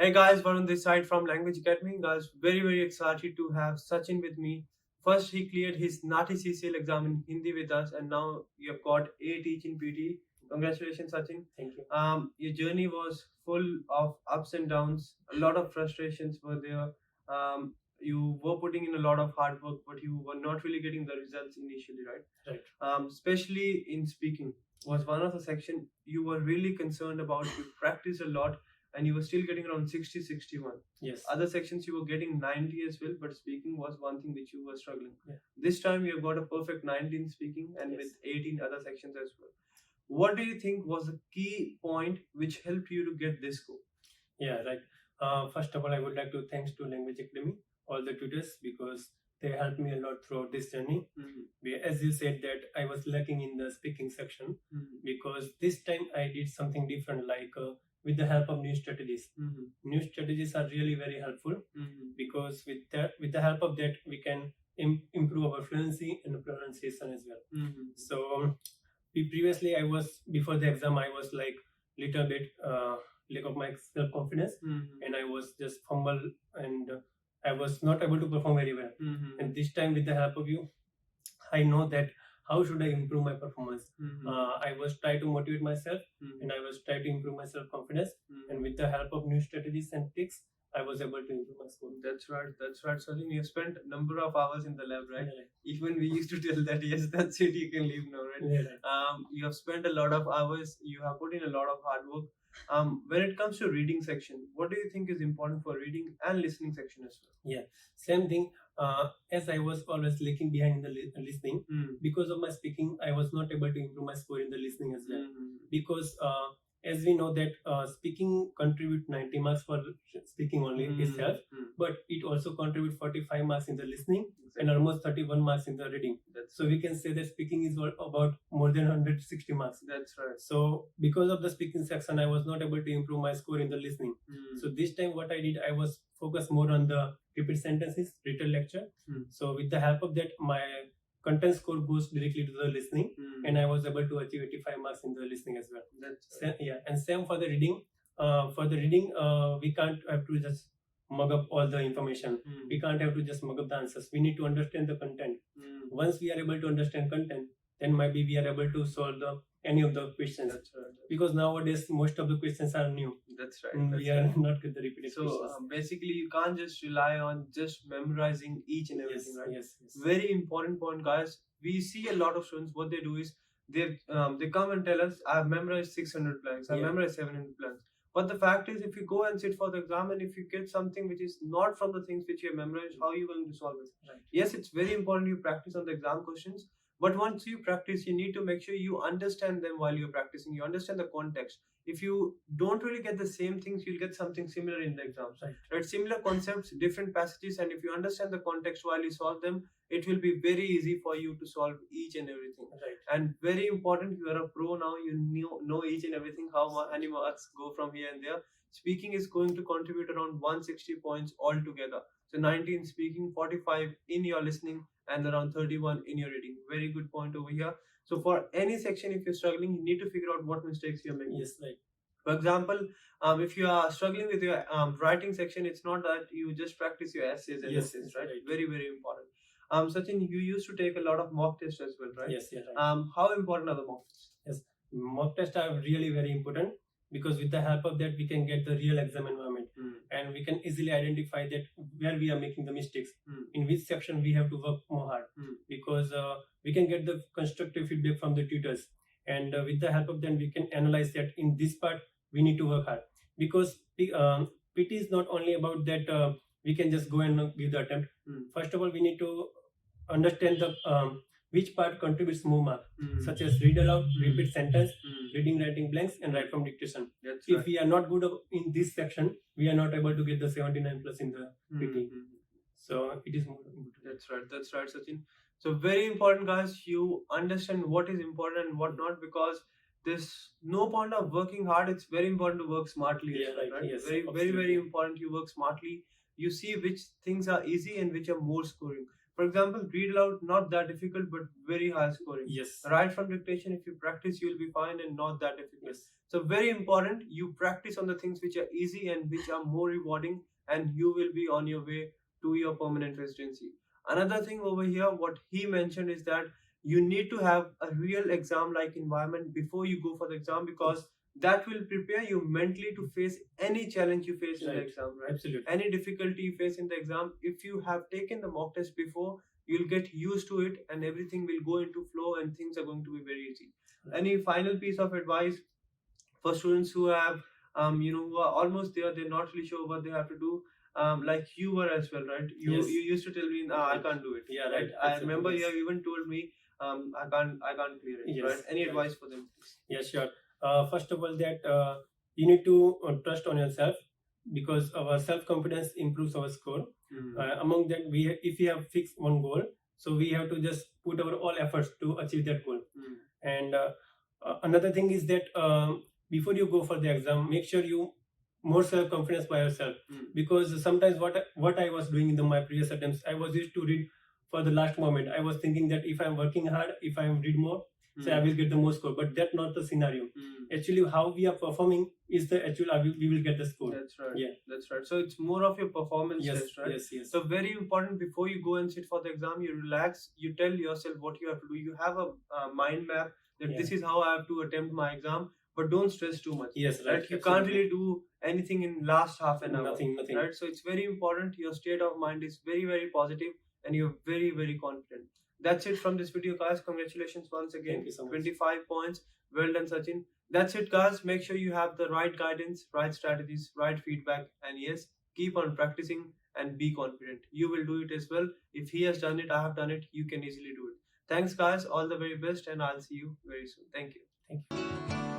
Hey guys, Varun this side from Language Academy. Guys, very excited to have Sachin with me. First, he cleared his NAATI CCL exam in Hindi with us, and now you have got A teaching PTE. Congratulations, Sachin. Thank you. Your journey was full of ups and downs. A lot of frustrations were there. You were putting in a lot of hard work, but you were not really getting the results initially, right? Right. Especially in speaking was one of the section you were really concerned about. You practiced a lot, and you were still getting around 60, 61. Yes. Other sections you were getting 90 as well, but speaking was one thing which you were struggling. Yeah. This time you have got a perfect 90 in speaking, and Yes. with 18 other sections as well. What do you think was the key point which helped you to get this score? Yeah, right. First of all, I would like to thanks to Language Academy, all the tutors, because they helped me a lot throughout this journey. As you said that I was lacking in the speaking section, because this time I did something different, like with the help of new strategies. New strategies are really very helpful, because with the help of that we can improve our fluency and pronunciation as well. So previously before the exam I was like little bit lack of my self-confidence, and I was just fumble, and I was not able to perform very well. And this time with the help of you, I know that how should I improve my performance. I was trying to motivate myself, and I was trying to improve my self-confidence, and with the help of new strategies and tricks, I was able to improve my score. That's right, Sachin. You spent a number of hours in the lab, right? Yeah, right. Even we used to tell that, yes, that's it, you can leave now, right? Yeah, right. You have spent a lot of hours, you have put in a lot of hard work. When it comes to reading section, what do you think is important for reading and listening section as well? Yeah, same thing. As I was always lagging behind in the listening, because of my speaking, I was not able to improve my score in the listening as well. Because as we know that speaking contribute 90 marks for speaking only itself, but it also contribute 45 marks in the listening, and almost 31 marks in the reading. So we can say that speaking is about more than 160 marks. That's right. So because of the speaking section, I was not able to improve my score in the listening. So this time what I did, I was focused more on the repeat sentences, written lecture. So with the help of that, my content score goes directly to the listening, and I was able to achieve 85 marks in the listening as well. That's right. Yeah, and same for the reading. For the reading, we can't have to just mug up all the information. We can't have to just mug up the answers. We need to understand the content. Once we are able to understand content, then maybe we are able to solve any of the questions. That's right. Because nowadays most of the questions are new. That's right. We are not with the repeated questions. So basically, you can't just rely on just memorizing each and everything, right? Yes. Very important point, guys. We see a lot of students. What they do is they come and tell us, "I've memorized 600 blanks. I've memorized 700 blanks." But the fact is, if you go and sit for the exam, and if you get something which is not from the things which you have memorized, how are you going to solve it? Right. Yes, it's very important you practice on the exam questions. But once you practice, you need to make sure you understand them while you're practicing. You understand the context. If you don't really get the same things, you'll get something similar in the exams. Right? Similar concepts, different passages, and if you understand the context while you solve them, it will be very easy for you to solve each and everything. Right. And very important, you are a pro now. You know each and everything, how many marks go from here and there. Speaking is going to contribute around 160 points altogether. So 90 in speaking, 45 in your listening, and around 31 in your reading. Very good point over here. So for any section, if you're struggling, you need to figure out what mistakes you're making. Yes, right. For example, if you are struggling with your writing section, it's not that you just practice your essays and essays, right? Very important. Sachin, you used to take a lot of mock tests as well, right? Yes, right. How important are the mock tests? Yes, mock tests are really very important, because with the help of that we can get the real exam environment, and we can easily identify that where we are making the mistakes, in which section we have to work more hard, because we can get the constructive feedback from the tutors, and with the help of them we can analyze that in this part we need to work hard, because PT is not only about that we can just go and give the attempt. First of all, we need to understand the which part contributes more mark, such as read aloud, repeat sentence, reading, writing blanks, and write from dictation. If we are not good in this section, we are not able to get the 79 plus in the PT. So it is more important. That's right, Sachin. So very important, guys, you understand what is important and what not, because there's no point of working hard. It's very important to work smartly. Yeah, right. Yes, very important you work smartly. You see which things are easy and which are more scoring. For example, read aloud, not that difficult, but very high scoring. Yes. Write from dictation, if you practice, you'll be fine and not that difficult. Yes. So very important, you practice on the things which are easy and which are more rewarding, and you will be on your way to your permanent residency. Another thing over here, what he mentioned is that you need to have a real exam-like environment before you go for the exam, because that will prepare you mentally to face any challenge you face in the exam, right? Absolutely. Any difficulty you face in the exam, if you have taken the mock test before, you'll get used to it and everything will go into flow and things are going to be very easy. Any final piece of advice for students who have, who are almost there, they're not really sure what they have to do? Like you were as well, right? You used to tell me, I can't do it. Yeah, right. I remember you have even told me, I can't clear it. Right? Any advice for them, please? Yes, sure. First of all, that you need to trust on yourself, because our self-confidence improves our score. Among that, if we have fixed one goal, so we have to just put our all efforts to achieve that goal. And another thing is that before you go for the exam, make sure you more self-confidence by yourself, because sometimes what I was doing in my previous attempts, I was used to read for the last moment. I was thinking that if I'm working hard, if I read more, so I will get the most score. But that's not the scenario. Actually, how we are performing is the actual we will get the score. That's right. Yeah, that's right. So it's more of your performance test, right? Yes. So very important, before you go and sit for the exam, you relax. You tell yourself what you have to do. You have a mind map that this is how I have to attempt my exam. But don't stress too much. Yes, right. You can't really do anything in last half an hour. Nothing. Right. So it's very important. Your state of mind is very, very positive, and you're very, very confident. That's it from this video, guys. Congratulations once again. Thank you so much. 25 points. Well done, Sachin. That's it, guys. Make sure you have the right guidance, right strategies, right feedback, and yes, keep on practicing and be confident. You will do it as well. If he has done it, I have done it. You can easily do it. Thanks, guys. All the very best, and I'll see you very soon. Thank you. Thank you.